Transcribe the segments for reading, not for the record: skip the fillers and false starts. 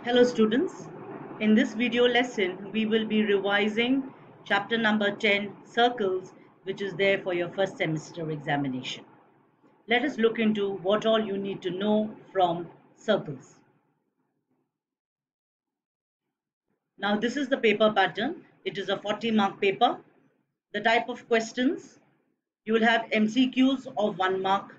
Hello students, in this video lesson we will be revising chapter number 10 circles, which is there for your first semester examination. Let us look into what all you need to know from circles. Now this is the paper pattern. It is a 40-mark paper. The type of questions, you will have MCQs of 1 mark,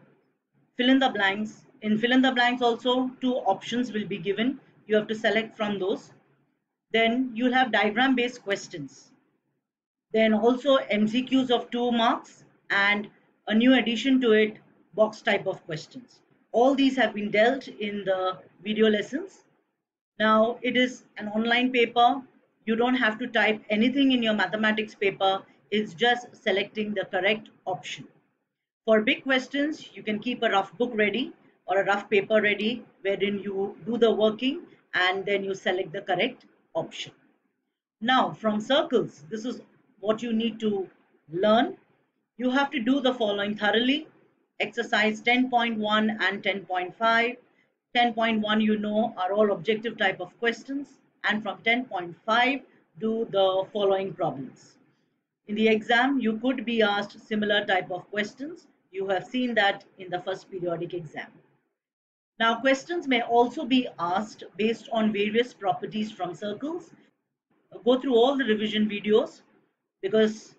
fill in the blanks. In fill in the blanks also 2 options will be given. You have to select from those. Then you'll have diagram based questions. Then also MCQs of 2 marks and a new addition to it, box type of questions. All these have been dealt in the video lessons. Now it is an online paper. You don't have to type anything in your mathematics paper. It's just selecting the correct option. For big questions, you can keep a rough book ready or a rough paper ready wherein you do the working and then you select the correct option. Now from circles, this is what you need to learn. You have to do the following thoroughly. Exercise 10.1 and 10.5. 10.1 you know are all objective type of questions, and from 10.5 do the following problems. In the exam, you could be asked similar type of questions. You have seen that in the first periodic exam. Now, questions may also be asked based on various properties from circles. Go through all the revision videos because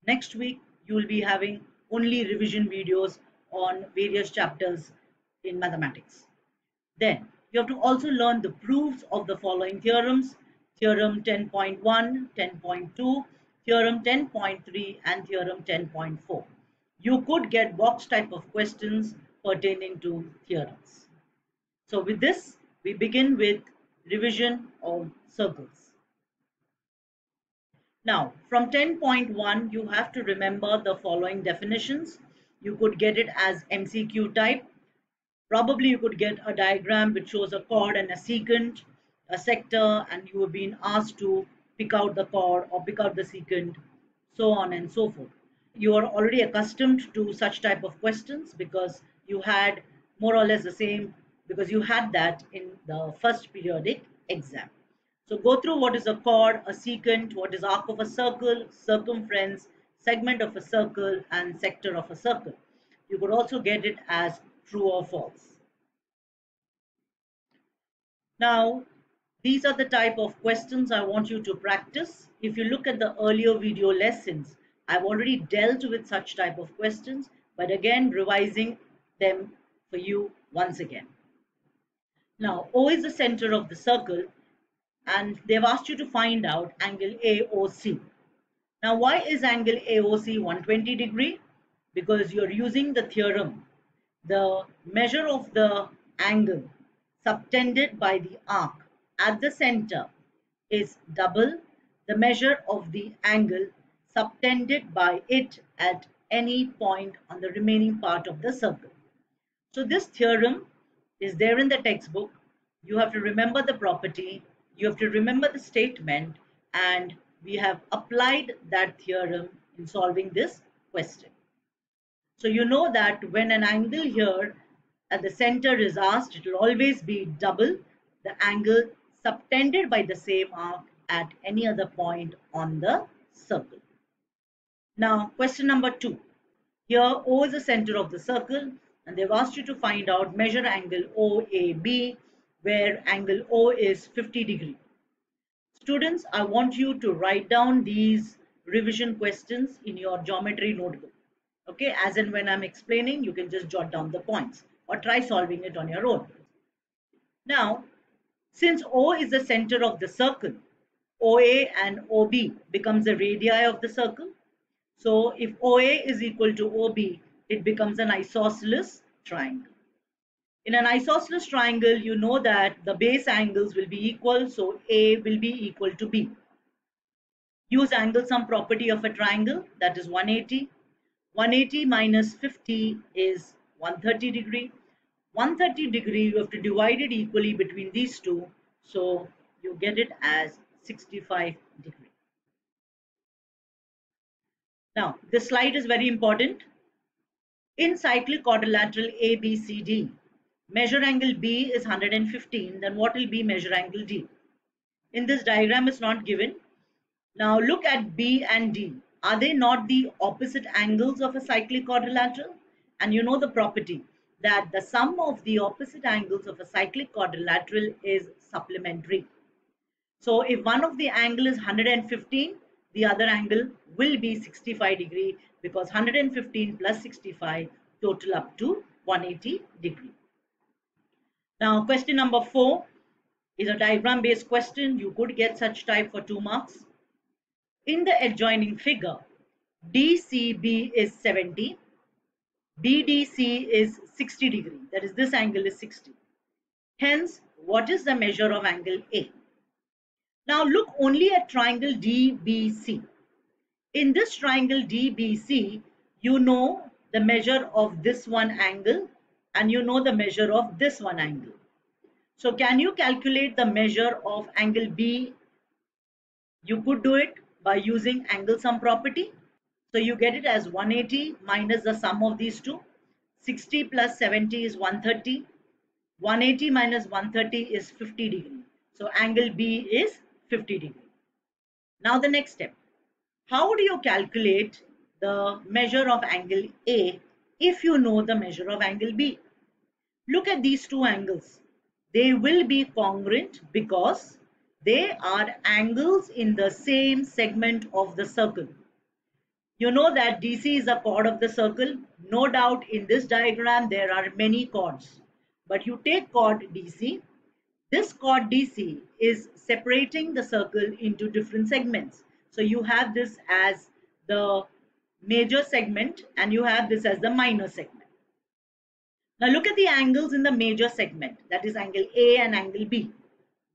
next week you will be having only revision videos on various chapters in mathematics. Then you have to also learn the proofs of the following theorems: theorem 10.1, 10.2, theorem 10.3 and theorem 10.4. You could get box type of questions pertaining to theorems. So with this, we begin with revision of circles. Now, from 10.1, you have to remember the following definitions. You could get it as MCQ type. Probably you could get a diagram which shows a chord and a secant, a sector, and you have been asked to pick out the chord or pick out the secant, so on and so forth. You are already accustomed to such type of questions because you had more or less the same, because you had that in the first periodic exam. So go through what is a chord, a secant, what is arc of a circle, circumference, segment of a circle, and sector of a circle. You could also get it as true or false. Now, these are the type of questions I want you to practice. If you look at the earlier video lessons, I've already dealt with such type of questions, but again, revising them for you once again. Now, O is the center of the circle, and they've asked you to find out angle AOC. Now, why is angle AOC 120 degree? Because you're using the theorem. The measure of the angle subtended by the arc at the center is double the measure of the angle subtended by it at any point on the remaining part of the circle. So this theorem is there in the textbook. You have to remember the property, you have to remember the statement, and we have applied that theorem in solving this question. So you know that when an angle here at the center is asked, it will always be double the angle subtended by the same arc at any other point on the circle. Now, question number 2. Here O is the center of the circle, and they've asked you to find out measure angle OAB, where angle O is 50 degree. Students, I want you to write down these revision questions in your geometry notebook. Okay, as and when I'm explaining, you can just jot down the points or try solving it on your own. Now, since O is the center of the circle, OA and OB becomes the radii of the circle. So if OA is equal to OB, it becomes an isosceles triangle. In an isosceles triangle, you know that the base angles will be equal, so A will be equal to B. Use angle sum property of a triangle, that is 180. 180 minus 50 is 130 degree. 130 degree, you have to divide it equally between these two, so you get it as 65 degree. Now, this slide is very important. In cyclic quadrilateral ABCD, Measure angle B is 115, then what will be measure angle D? In this diagram is not given. Now look at B and D. Are they not the opposite angles of a cyclic quadrilateral? And you know the property that the sum of the opposite angles of a cyclic quadrilateral is supplementary. So if one of the angle is 115, the other angle will be 65 degree, because 115 plus 65 total up to 180 degree. Now question number 4 is a diagram based question. You could get such type for 2 marks. In the adjoining figure, DCB is 70, BDC is 60 degree. That is, this angle is 60. Hence, what is the measure of angle A? Now look only at triangle DBC. In this triangle DBC, you know the measure of this one angle and you know the measure of this one angle. So can you calculate the measure of angle B? You could do it by using angle sum property. So you get it as 180 minus the sum of these two. 60 plus 70 is 130. 180 minus 130 is 50 degree. So angle B is 50 degree. Now the next step. How do you calculate the measure of angle A if you know the measure of angle B? Look at these two angles. They will be congruent because they are angles in the same segment of the circle. You know that DC is a chord of the circle. No doubt in this diagram there are many chords. But you take chord DC. This chord DC is separating the circle into different segments. So you have this as the major segment and you have this as the minor segment. Now look at the angles in the major segment, that is angle A and angle B.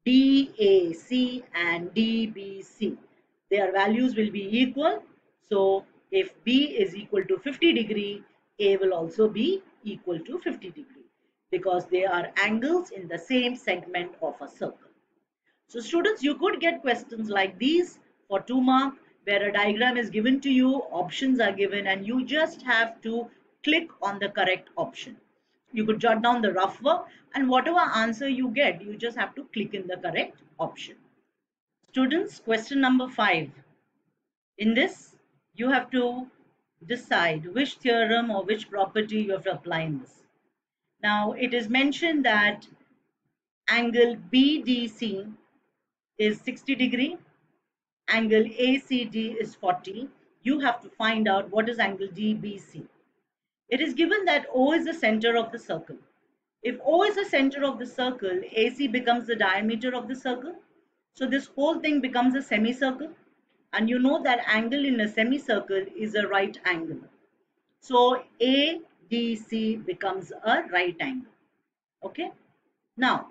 DAC and DBC. Their values will be equal. So if B is equal to 50 degree, A will also be equal to 50 degree because they are angles in the same segment of a circle. So students, you could get questions like these for 2 marks where a diagram is given to you, options are given and you just have to click on the correct option. You could jot down the rough work and whatever answer you get, you just have to click in the correct option. Students, question number 5. In this, you have to decide which theorem or which property you have to apply in this. Now, it is mentioned that angle BDC is 60 degree, angle ACD is 40. You have to find out what is angle DBC. It is given that O is the center of the circle. If O is the center of the circle, AC becomes the diameter of the circle. So this whole thing becomes a semicircle. And you know that angle in a semicircle is a right angle. So ADC becomes a right angle. Okay. Now,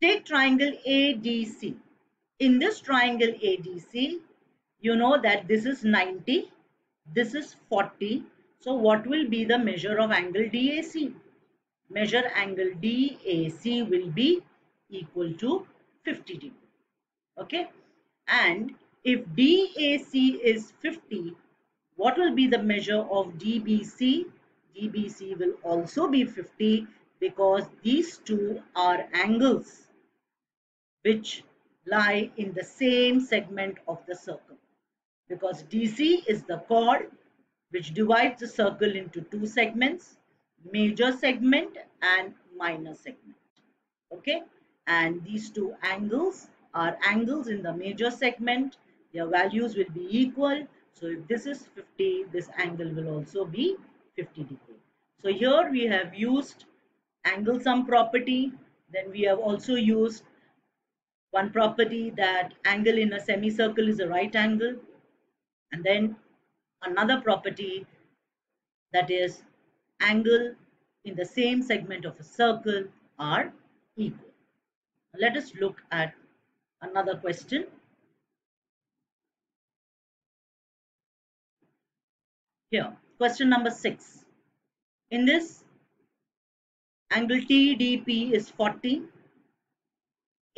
take triangle ADC. In this triangle ADC, you know that this is 90, this is 40. So what will be the measure of angle DAC? Measure angle DAC will be equal to 50 degree. Okay. And if DAC is 50, what will be the measure of DBC? DBC will also be 50 because these two are angles which lie in the same segment of the circle. Because DC is the chord which divides the circle into two segments, major segment and minor segment. Okay, and these two angles are angles in the major segment. Their values will be equal. So if this is 50, this angle will also be 50 degree. So here we have used angle sum property. Then we have also used one property that angle in a semicircle is a right angle. And then another property that is angle in the same segment of a circle are equal. Let us look at another question. Here, question number 6. In this, angle TDP is 40,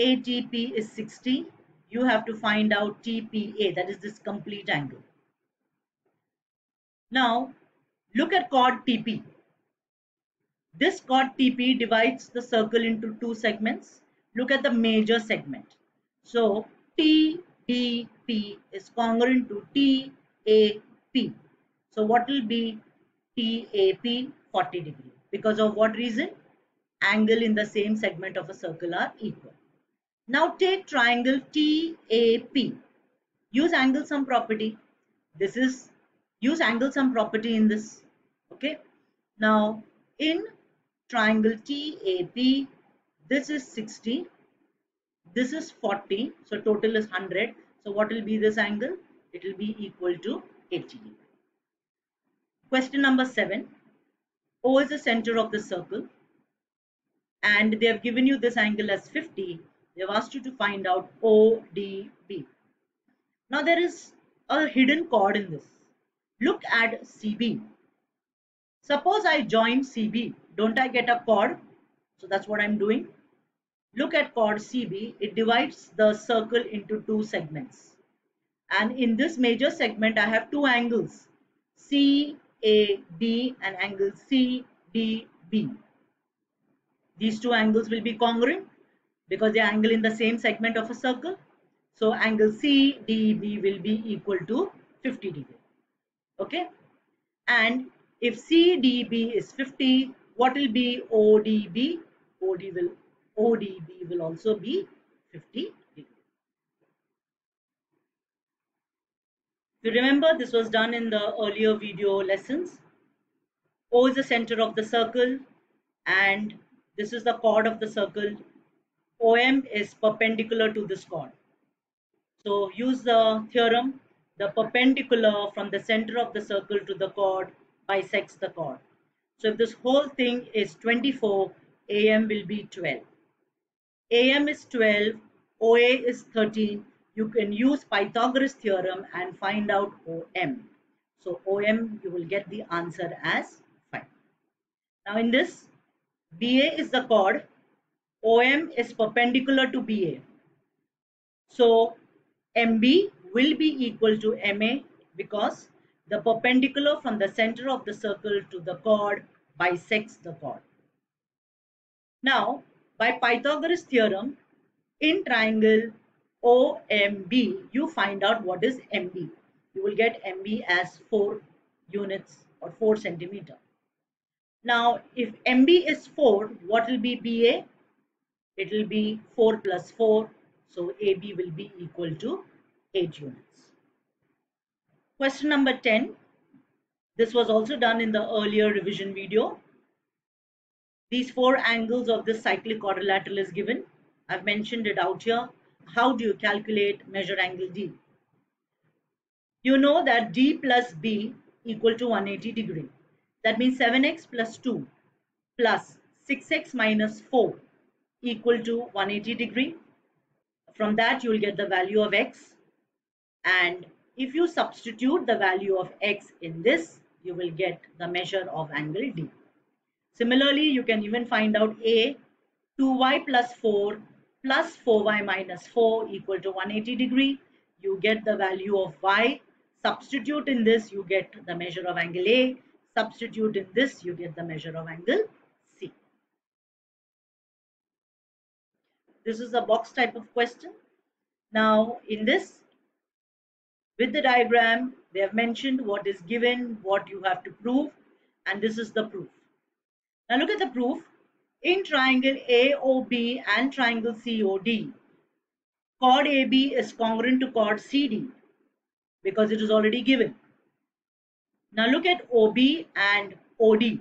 ATP is 60. You have to find out TPA, that is this complete angle. Now, look at chord TP. This chord TP divides the circle into two segments. Look at the major segment. So TDP is congruent to TAP. So what will be TAP? 40 degree. Because of what reason? Angle in the same segment of a circle are equal. Now take triangle TAP. Use angle sum property. This is use angle sum property in this. Okay. Now in triangle TAP, this is 60, this is 40, so total is 100. So what will be this angle? It will be equal to 80 degree. Question number 7. O is the center of the circle and they have given you this angle as 50. They have asked you to find out ODB. Now there is a hidden chord in this. Look at CB. Suppose I join CB, don't I get a chord? So that's what I'm doing. Look at chord CB, it divides the circle into two segments. And in this major segment, I have two angles, CAB and angle CDB. These two angles will be congruent because they are angle in the same segment of a circle. So angle CDB will be equal to 50 degree. Okay. And if CDB is 50, what will be ODB? ODB will also be 50 degree. You remember this was done in the earlier video lessons. O is the center of the circle and this is the chord of the circle. OM is perpendicular to this chord. So use the theorem, the perpendicular from the center of the circle to the chord bisects the chord. So if this whole thing is 24, AM will be 12. AM is 12, OA is 13. You can use Pythagoras theorem and find out OM. So OM, you will get the answer as 5. Now in this, BA is the chord, OM is perpendicular to BA. So MB will be equal to MA because the perpendicular from the center of the circle to the chord bisects the chord. Now, by Pythagoras theorem, in triangle OMB, you find out what is MB. You will get MB as 4 units or 4 centimeter. Now, if MB is 4, what will be BA? It will be 4 plus 4. So AB will be equal to 8 units. Question number 10. This was also done in the earlier revision video. These 4 angles of this cyclic quadrilateral is given. I've mentioned it out here. How do you calculate measure angle D? You know that D plus B equal to 180 degree. That means 7x plus 2 plus 6x minus 4 equal to 180 degree. From that you will get the value of x, and if you substitute the value of x in this, you will get the measure of angle D. Similarly, you can even find out A, 2y plus 4 plus 4y minus 4 equal to 180 degree. You get the value of y. Substitute in this, you get the measure of angle A. Substitute in this, you get the measure of angle C. This is a box type of question. Now, in this, with the diagram, they have mentioned what is given, what you have to prove, and this is the proof. Now look at the proof. In triangle AOB and triangle COD, chord AB is congruent to chord CD because it is already given. Now look at OB and OD.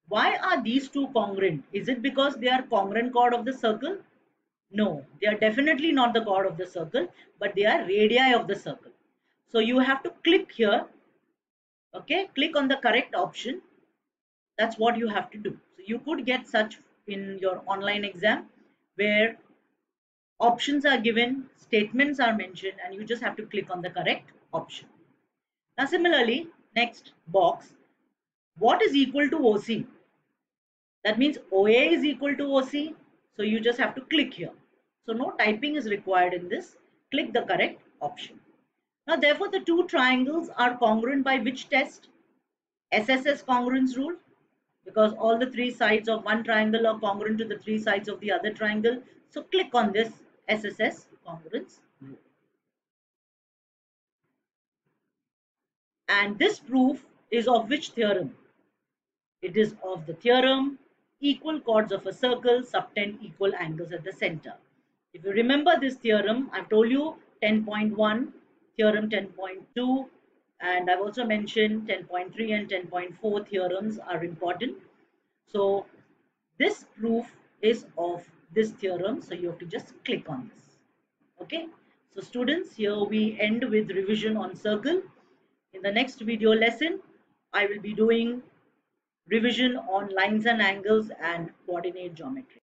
Why are these two congruent? Is it because they are congruent chord of the circle? No, they are definitely not the chord of the circle, but they are radii of the circle. So you have to click here. Okay, click on the correct option. That's what you have to do. So you could get such in your online exam where options are given, statements are mentioned, and you just have to click on the correct option. Now similarly, next box, what is equal to OC? That means OA is equal to OC. So you just have to click here. So no typing is required in this. Click the correct option. Now therefore the two triangles are congruent by which test? SSS congruence rule. because all the three sides of one triangle are congruent to the three sides of the other triangle. So click on this SSS congruence rule. And this proof is of which theorem? It is of the theorem equal chords of a circle subtend equal angles at the center. If you remember this theorem, I've told you 10.1, theorem 10.2, and I've also mentioned 10.3 and 10.4 theorems are important. So this proof is of this theorem, so you have to just click on this. Okay, so students, here we end with revision on circle. In the next video lesson, I will be doing revision on lines and angles and coordinate geometry.